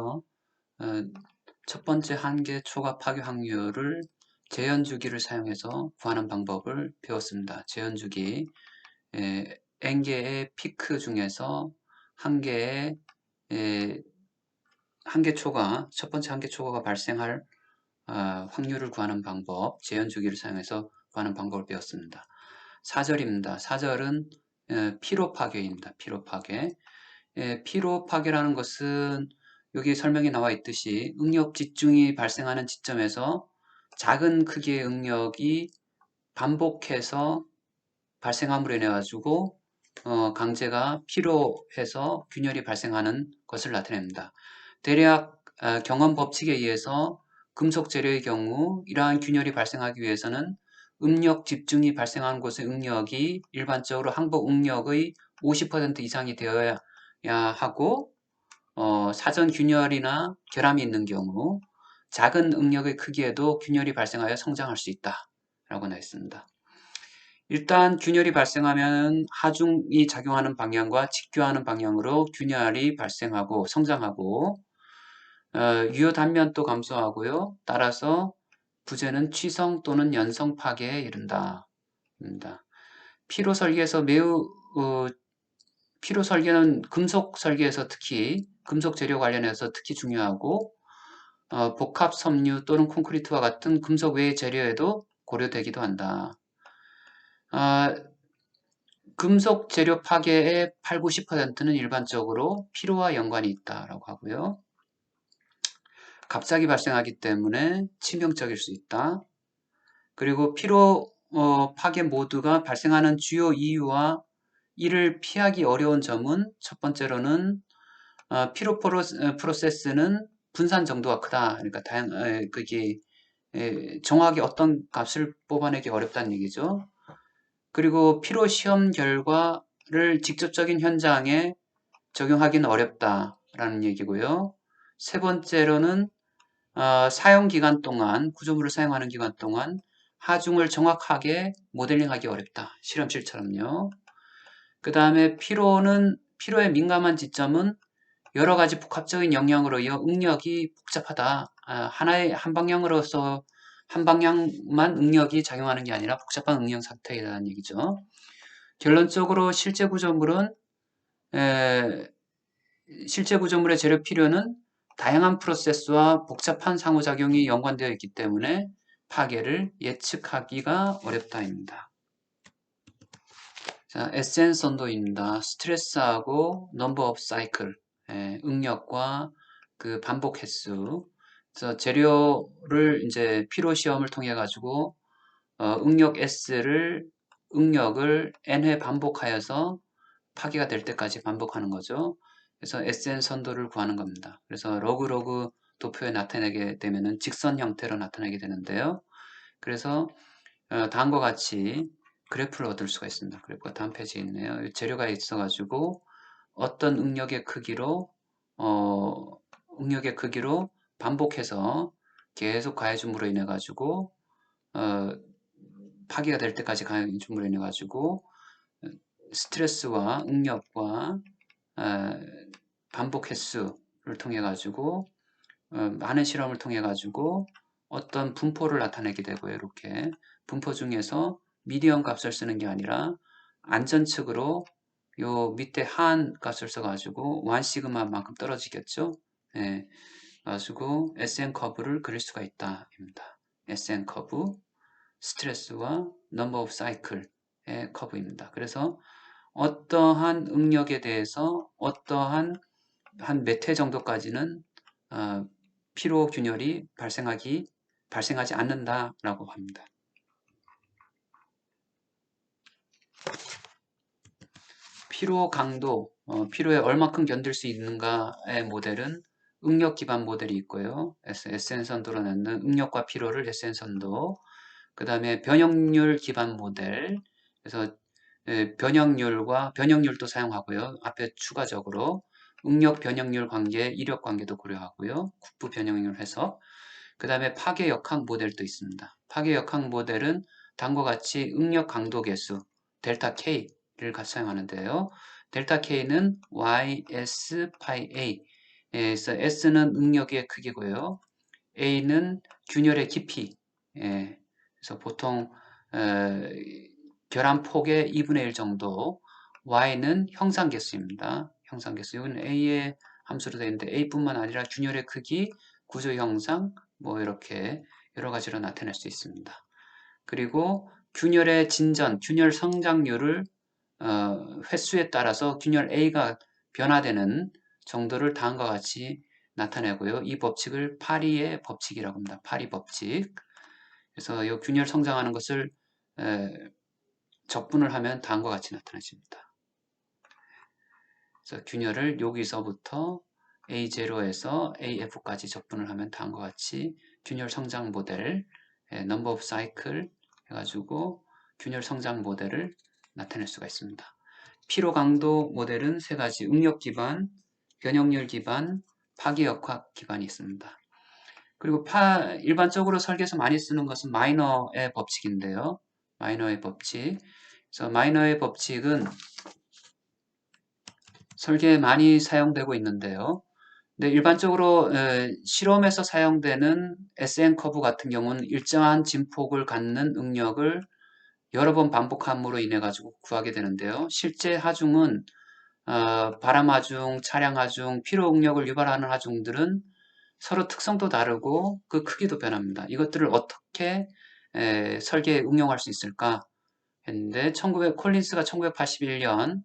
어, 첫 번째 한계 초과 파괴 확률을 재현주기를 사용해서 구하는 방법을 배웠습니다. 재현주기, n개의 피크 중에서 한 개의 한계 초과, 첫 번째 한계 초과가 발생할 확률을 구하는 방법, 재현주기를 사용해서 구하는 방법을 배웠습니다. 4절입니다. 4절은 피로 파괴입니다. 피로 파괴. 피로 파괴라는 것은 여기 설명이 나와 있듯이 응력 집중이 발생하는 지점에서 작은 크기의 응력이 반복해서 발생함으로 인해 가지고 강제가 피로해서 균열이 발생하는 것을 나타냅니다. 대략 경험 법칙에 의해서 금속 재료의 경우 이러한 균열이 발생하기 위해서는 응력 집중이 발생하는 곳의 응력이 일반적으로 항복 응력의 50% 이상이 되어야 하고 사전 균열이나 결함이 있는 경우 작은 응력의 크기에도 균열이 발생하여 성장할 수 있다 라고 나와 있습니다. 일단 균열이 발생하면 하중이 작용하는 방향과 직교하는 방향으로 균열이 발생하고 성장하고 유효 단면도 감소하고요. 따라서 부재는 취성 또는 연성 파괴에 이른다. 피로 설계에서 피로 설계는 금속 설계에서 특히 금속 재료 관련해서 특히 중요하고 복합 섬유 또는 콘크리트와 같은 금속 외의 재료에도 고려되기도 한다. 금속 재료 파괴의 8, 90%는 일반적으로 피로와 연관이 있다라고 하고요. 갑자기 발생하기 때문에 치명적일 수 있다. 그리고 피로 파괴 모두가 발생하는 주요 이유와 이를 피하기 어려운 점은 첫 번째로는 피로 프로세스는 분산 정도가 크다. 그러니까 그게 정확하게 어떤 값을 뽑아내기 어렵다는 얘기죠. 그리고 피로 시험 결과를 직접적인 현장에 적용하기는 어렵다라는 얘기고요. 세 번째로는 사용 기간 동안, 구조물을 사용하는 기간 동안 하중을 정확하게 모델링하기 어렵다. 실험실처럼요. 그 다음에 피로에 민감한 지점은 여러 가지 복합적인 영향으로 이어 응력이 복잡하다. 한 방향만 응력이 작용하는 게 아니라 복잡한 응력 상태이라는 얘기죠. 결론적으로 실제 구조물의 재료 필요는 다양한 프로세스와 복잡한 상호작용이 연관되어 있기 때문에 파괴를 예측하기가 어렵다입니다. 자, SN 선도입니다. 스트레스하고 넘버 오브 사이클, 응력과 그 반복 횟수. 그래서 재료를 이제 피로 시험을 통해 가지고 응력 응력을 n회 반복하여서 파괴가 될 때까지 반복하는 거죠. 그래서 SN 선도를 구하는 겁니다. 그래서 로그 도표에 나타내게 되면은 직선 형태로 나타나게 되는데요. 그래서 다음과 같이 그래프를 얻을 수가 있습니다. 그래프가 다음 페이지에 있네요. 재료가 있어가지고 어떤 응력의 크기로 반복해서 계속 가해줌으로 인해 가지고 파괴가 될 때까지 가해줌으로 인해 가지고 스트레스와 응력과 반복 횟수를 통해 가지고 많은 실험을 통해 가지고 어떤 분포를 나타내게 되고요. 이렇게 분포 중에서 미디언 값을 쓰는 게 아니라 안전측으로 요 밑에 한 값을 써가지고 1시그마만큼 떨어지겠죠. 예, 가지고 SN 커브를 그릴 수가 있다. 입니다. SN 커브, 스트레스와 넘버 오브 사이클의 커브입니다. 그래서 어떠한 응력에 대해서 어떠한 한 몇 회 정도까지는 피로 균열이 발생하지 않는다라고 합니다. 피로 강도, 피로에 얼마큼 견딜 수 있는가의 모델은 응력 기반 모델이 있고요. SN 선도로 낳는 응력과 피로를 SN 선도. 그 다음에 변형률 기반 모델. 그래서 변형률도 사용하고요. 앞에 추가적으로 응력 변형률 관계, 이력 관계도 고려하고요. 국부 변형률 해석. 그 다음에 파괴 역학 모델도 있습니다. 파괴 역학 모델은 다음과 같이 응력 강도 계수 델타 K를 같이 사용하는데요. 델타 K는 YS 파이 A 그래서 S는 응력의 크기고요. A는 균열의 깊이. 그래서 보통 결함 폭의 2분의 1 정도. Y는 형상계수입니다. 형상계수. 이건 A의 함수로 되어 있는데 A뿐만 아니라 균열의 크기, 구조 형상, 뭐 이렇게 여러 가지로 나타낼 수 있습니다. 그리고 균열의 진전, 균열 성장률을 횟수에 따라서 균열 A가 변화되는 정도를 다음과 같이 나타내고요. 이 법칙을 파리의 법칙이라고 합니다. 파리 법칙. 그래서 이 균열 성장하는 것을 적분을 하면 다음과 같이 나타나집니다. 그래서 균열을 여기서부터 A0에서 AF까지 적분을 하면 다음과 같이 균열 성장 모델, number of cycle 해가지고 균열 성장 모델을 나타낼 수가 있습니다. 피로 강도 모델은 세 가지, 응력 기반, 변형률 기반, 파괴역학 기반이 있습니다. 그리고 일반적으로 설계에서 많이 쓰는 것은 마이너의 법칙인데요. 마이너의 법칙. 그래서 마이너의 법칙은 설계에 많이 사용되고 있는데요. 근데 일반적으로 실험에서 사용되는 SN 커브 같은 경우는 일정한 진폭을 갖는 응력을 여러 번 반복함으로 인해 가지고 구하게 되는데요. 실제 하중은 바람 하중, 차량 하중, 피로 응력을 유발하는 하중들은 서로 특성도 다르고 그 크기도 변합니다. 이것들을 어떻게 설계에 응용할 수 있을까 했는데 콜린스가 1981년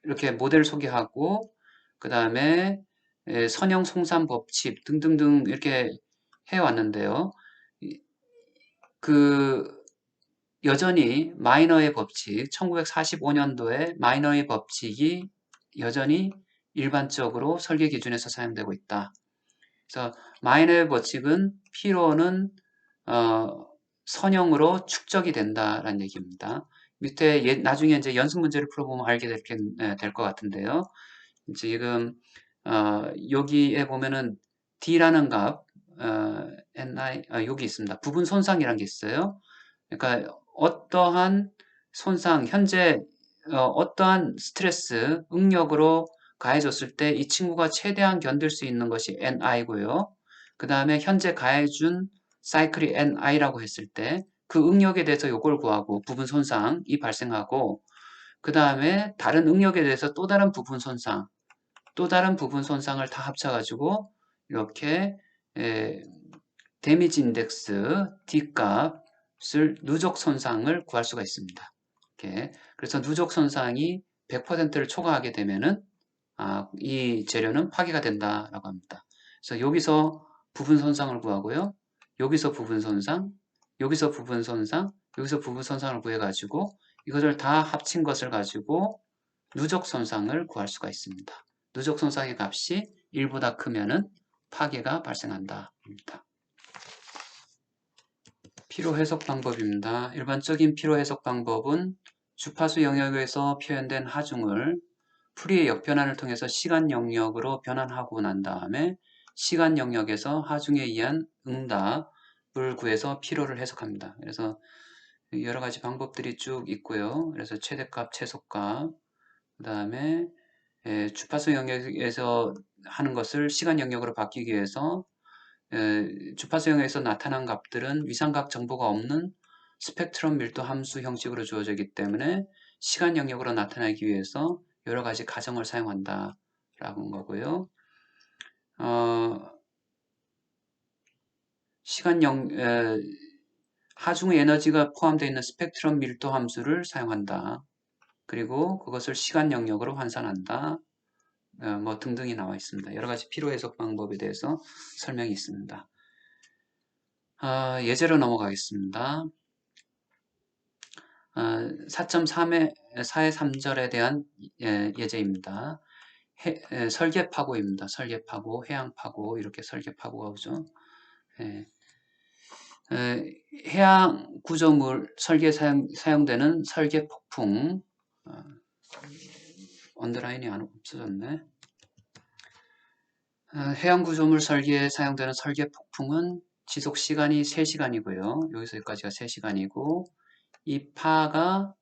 이렇게 모델을 소개하고 그 다음에 선형 송산 법칙 등등등 이렇게 해왔는데요. 여전히 마이너의 법칙, 1945년도에 마이너의 법칙이 여전히 일반적으로 설계 기준에서 사용되고 있다. 그래서 마이너의 법칙은 피로는 선형으로 축적이 된다라는 얘기입니다. 밑에 나중에 이제 연습 문제를 풀어보면 알게 될 것 같은데요. 지금 여기에 보면은 D라는 값, ni 여기 있습니다. 부분 손상이라는 게 있어요. 그러니까 어떠한 손상, 현재 어떠한 스트레스, 응력으로 가해줬을 때 이 친구가 최대한 견딜 수 있는 것이 ni고요. 그 다음에 현재 가해준 사이클이 ni라고 했을 때 그 응력에 대해서 이걸 구하고 부분 손상이 발생하고 그 다음에 다른 응력에 대해서 또 다른 부분 손상, 또 다른 부분 손상을 다 합쳐가지고 이렇게 데미지 인덱스 D값을 누적 손상을 구할 수가 있습니다. 이렇게. 그래서 누적 손상이 100%를 초과하게 되면은 이 재료는 파괴가 된다라고 합니다. 그래서 여기서 부분 손상을 구하고요. 여기서 부분 손상, 여기서 부분 손상, 여기서 부분 손상을 구해가지고 이것을 다 합친 것을 가지고 누적 손상을 구할 수가 있습니다. 누적 손상의 값이 1보다 크면은 파괴가 발생한다. 피로 해석 방법입니다. 일반적인 피로 해석 방법은 주파수 영역에서 표현된 하중을 풀이의 역변환을 통해서 시간 영역으로 변환하고 난 다음에 시간 영역에서 하중에 의한 응답을 구해서 피로를 해석합니다. 그래서 여러 가지 방법들이 쭉 있고요. 그래서 최대값, 최소값, 그 다음에 주파수 영역에서 하는 것을 시간 영역으로 바뀌기 위해서 주파수 영역에서 나타난 값들은 위상각 정보가 없는 스펙트럼 밀도 함수 형식으로 주어져 있기 때문에 시간 영역으로 나타나기 위해서 여러 가지 가정을 사용한다 라는 거고요. 하중의 에너지가 포함되어 있는 스펙트럼 밀도 함수를 사용한다. 그리고 그것을 시간 영역으로 환산한다. 뭐 등등이 나와 있습니다. 여러 가지 피로 해석 방법에 대해서 설명이 있습니다. 예제로 넘어가겠습니다. 4.4의 3절에 대한 예제입니다. 설계파고입니다. 설계파고, 해양파고, 이렇게 설계파고가 오죠. 해양 구조물 설계에 사용되는 설계폭풍, 언더라인이 안 없어졌네. 해양 구조물 설계에 사용되는 설계폭풍은 지속 시간이 3시간이고요. 여기서 여기까지가 3시간이고 이 파가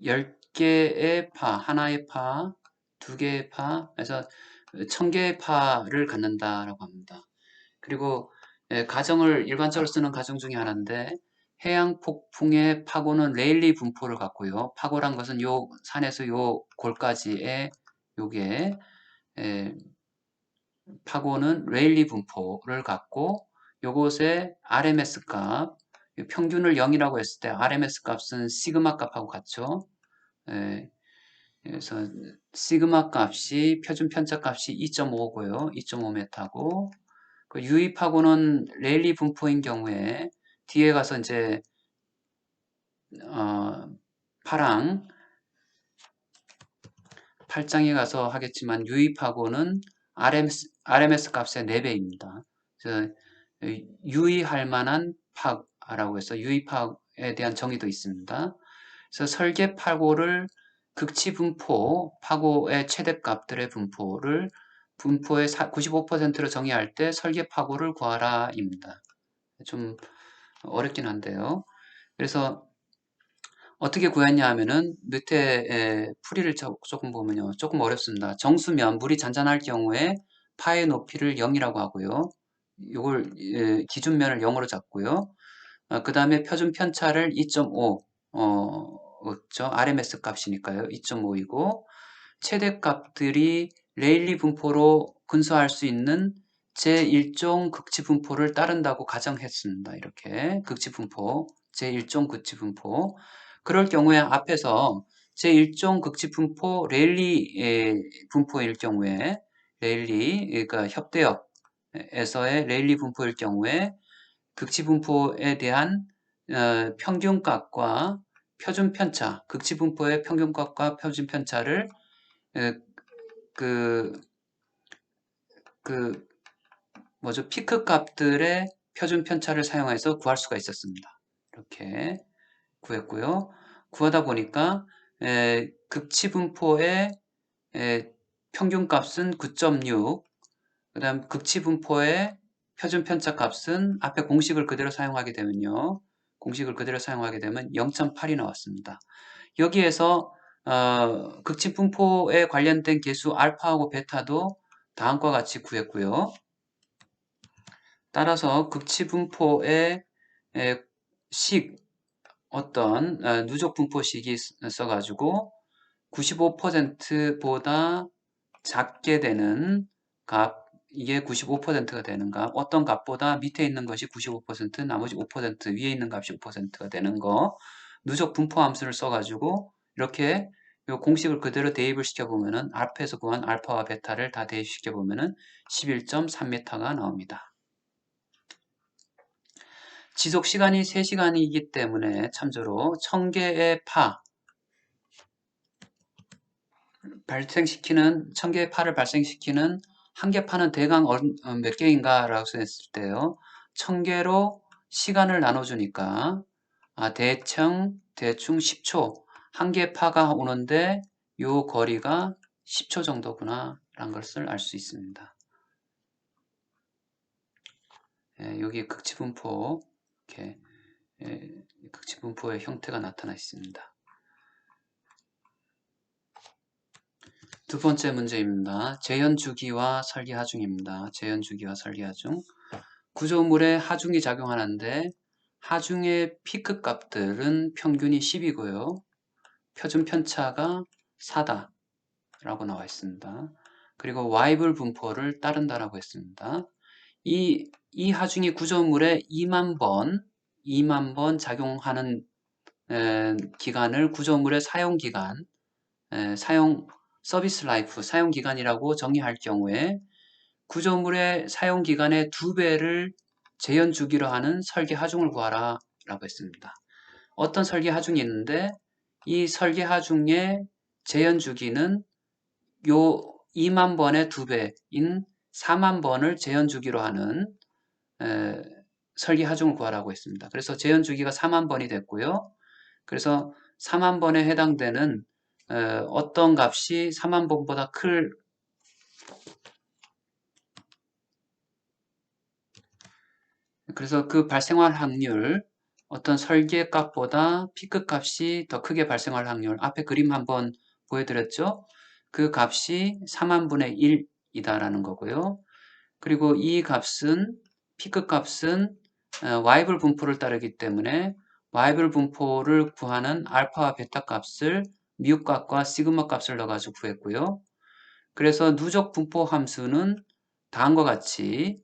10개의 파, 하나의 파, 2개의 파, 그래서 1000개의 파를 갖는다라고 합니다. 그리고 가정을 일반적으로 쓰는 가정 중에 하나인데 해양 폭풍의 파고는 레일리 분포를 갖고요. 파고란 것은 요 산에서 요 골까지의 요게 파고는 레일리 분포를 갖고 요것의 RMS 값, 평균을 0이라고 했을 때 RMS 값은 시그마 값하고 같죠. 그래서 시그마 값이 표준 편차 값이 2.5고요. 2.5m고 그 유입하고는 레일리 분포인 경우에 뒤에 가서 이제 파랑 8장에 가서 하겠지만 유입하고는 RMS 값의 4배입니다. 그래서 유의할 만한 파라고 해서 유의파에 대한 정의도 있습니다. 그래서 설계 파고를 극치 분포, 파고의 최대값들의 분포를 분포의 95%로 정의할 때 설계 파고를 구하라 입니다. 좀 어렵긴 한데요. 그래서 어떻게 구했냐 하면은 밑에 풀이를 조금 보면요. 조금 어렵습니다. 정수면 물이 잔잔할 경우에 파의 높이를 0이라고 하고요. 이걸 기준면을 0으로 잡고요. 그 다음에 표준 편차를 2.5 그렇죠? RMS 값이니까요. 2.5이고 최대값들이 레일리 분포로 근소할 수 있는 제1종 극치 분포를 따른다고 가정했습니다. 이렇게 극치 분포, 제1종 극치 분포. 그럴 경우에 앞에서 제1종 극치 분포 레일리 분포일 경우에 레일리 그러니까 협대역에서의 레일리 분포일 경우에 극치 분포에 대한 평균값과 표준 편차, 극치 분포의 평균값과 표준 편차를 뭐죠? 피크 값들의 표준 편차를 사용해서 구할 수가 있었습니다. 이렇게 구했고요. 구하다 보니까 극치 분포의 평균 값은 9.6, 그 다음 극치 분포의 표준 편차 값은 앞에 공식을 그대로 사용하게 되면요. 공식을 그대로 사용하게 되면 0.8이 나왔습니다. 여기에서 극치 분포에 관련된 개수 알파하고 베타도 다음과 같이 구했고요. 따라서 극치 분포의 어떤 누적 분포식이 써가지고 95%보다 작게 되는 값, 이게 95%가 되는 값, 어떤 값보다 밑에 있는 것이 95%, 나머지 5%, 위에 있는 값이 5%가 되는 거, 누적 분포 함수를 써가지고 이렇게 이 공식을 그대로 대입을 시켜보면은 앞에서 구한 알파와 베타를 다 대입시켜보면은 11.3m가 나옵니다. 지속 시간이 3시간이기 때문에 참조로 1000개의 파, 1000개의 파를 발생시키는 한 개 파는 대강 몇 개인가 라고 했을 때요. 1000개로 시간을 나눠주니까 대충 10초 한 개 파가 오는데 요 거리가 10초 정도구나 라는 것을 알 수 있습니다. 여기 극치분포 이렇게 극치분포의 형태가 나타나 있습니다. 두 번째 문제입니다. 재현주기와 설계하중입니다. 재현주기와 설계하중. 구조물에 하중이 작용하는데 하중의 피크 값들은 평균이 10이고요. 표준 편차가 4다 라고 나와 있습니다. 그리고 Y불 분포를 따른다라고 했습니다. 이 하중이 구조물에 2만 번 작용하는 기간을 구조물의 사용기간, 서비스 라이프, 사용기간이라고 정의할 경우에 구조물의 사용기간의 2배를 재현주기로 하는 설계 하중을 구하라 라고 했습니다. 어떤 설계 하중이 있는데 이 설계 하중의 재현주기는 요 2만 번의 2배인 4만 번을 재현주기로 하는 설계 하중을 구하라고 했습니다. 그래서 재현주기가 4만 번이 됐고요. 그래서 4만 번에 해당되는 어떤 값이 4만 번보다 그래서 그 발생할 확률, 어떤 설계 값보다 피크 값이 더 크게 발생할 확률, 앞에 그림 한번 보여드렸죠? 그 값이 4만 분의 이다라는 거고요. 그리고 이 값은 피크 값은 와이블 분포를 따르기 때문에 와이블 분포를 구하는 알파와 베타 값을 미우 값과 시그마 값을 넣어가지고 구했고요. 그래서 누적 분포 함수는 다음과 같이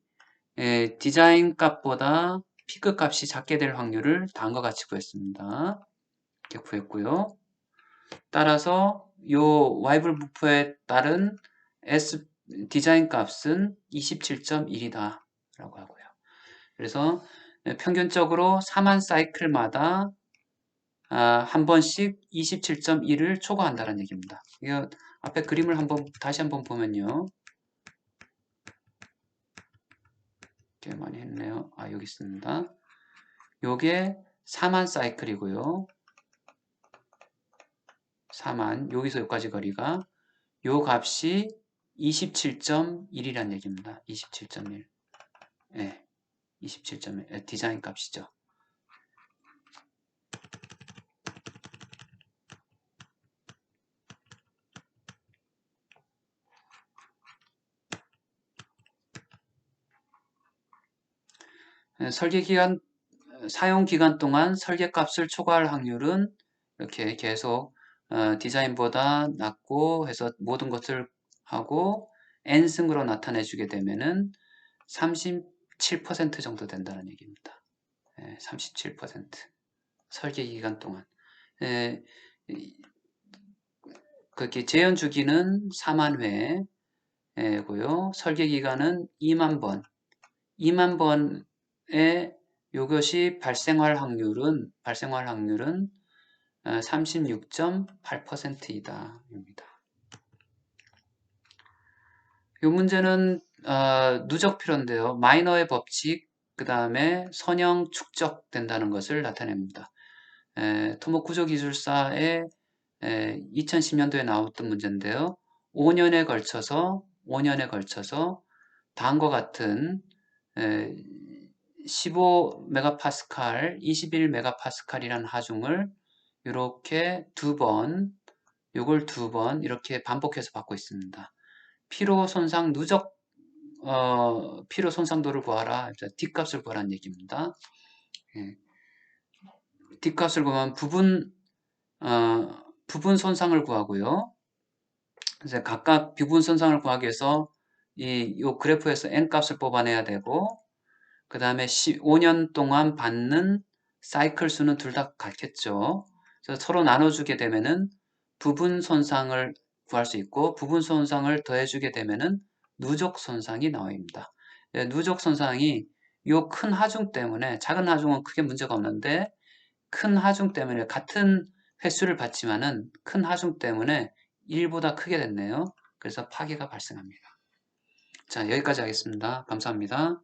디자인 값보다 피크 값이 작게 될 확률을 다음과 같이 구했습니다. 이렇게 구했고요. 따라서 요 와이블 분포에 따른 S 디자인 값은 27.1이다 라고 하고요. 그래서 평균적으로 4만 사이클마다 한 번씩 27.1을 초과한다는 얘기입니다. 이거 앞에 그림을 다시 한번 보면요. 꽤 많이 했네요. 여기 있습니다. 요게 4만 사이클이고요. 4만, 여기서 여기까지 거리가 요 값이 27.1이란 얘기입니다. 27.1. 네, 27.1. 디자인 값이죠. 사용 기간 동안 설계값을 초과할 확률은 이렇게 계속 디자인보다 낮고 해서 모든 것을 하고 n승으로 나타내 주게 되면은 37% 정도 된다는 얘기입니다. 37% 설계 기간 동안. 그렇게 재현 주기는 4만 회고요. 설계 기간은 2만 번. 2만 번의 요것이 발생할 확률은 36.8%이다. 입니다. 이 문제는 누적 필요인데요. 마이너의 법칙, 그 다음에 선형 축적된다는 것을 나타냅니다. 토목구조기술사의 2010년도에 나왔던 문제인데요. 5년에 걸쳐서 다음과 같은 15메가파스칼, 21메가파스칼이라는 하중을 이렇게 요걸 두 번 이렇게 반복해서 받고 있습니다. 피로 손상 피로 손상도를 구하라. D값을 구하라는 얘기입니다. D값을 구하면 부분 손상을 구하고요. 그래서 각각 부분 손상을 구하기 위해서 요 그래프에서 N값을 뽑아내야 되고, 그 다음에 15년 동안 받는 사이클 수는 둘 다 같겠죠. 그래서 서로 나눠주게 되면은 부분 손상을 구할 수 있고, 부분 손상을 더해주게 되면은 누적 손상이 나옵니다. 누적 손상이 요 큰 하중 때문에, 작은 하중은 크게 문제가 없는데, 큰 하중 때문에 같은 횟수를 받지만은 큰 하중 때문에 1보다 크게 됐네요. 그래서 파괴가 발생합니다. 자, 여기까지 하겠습니다. 감사합니다.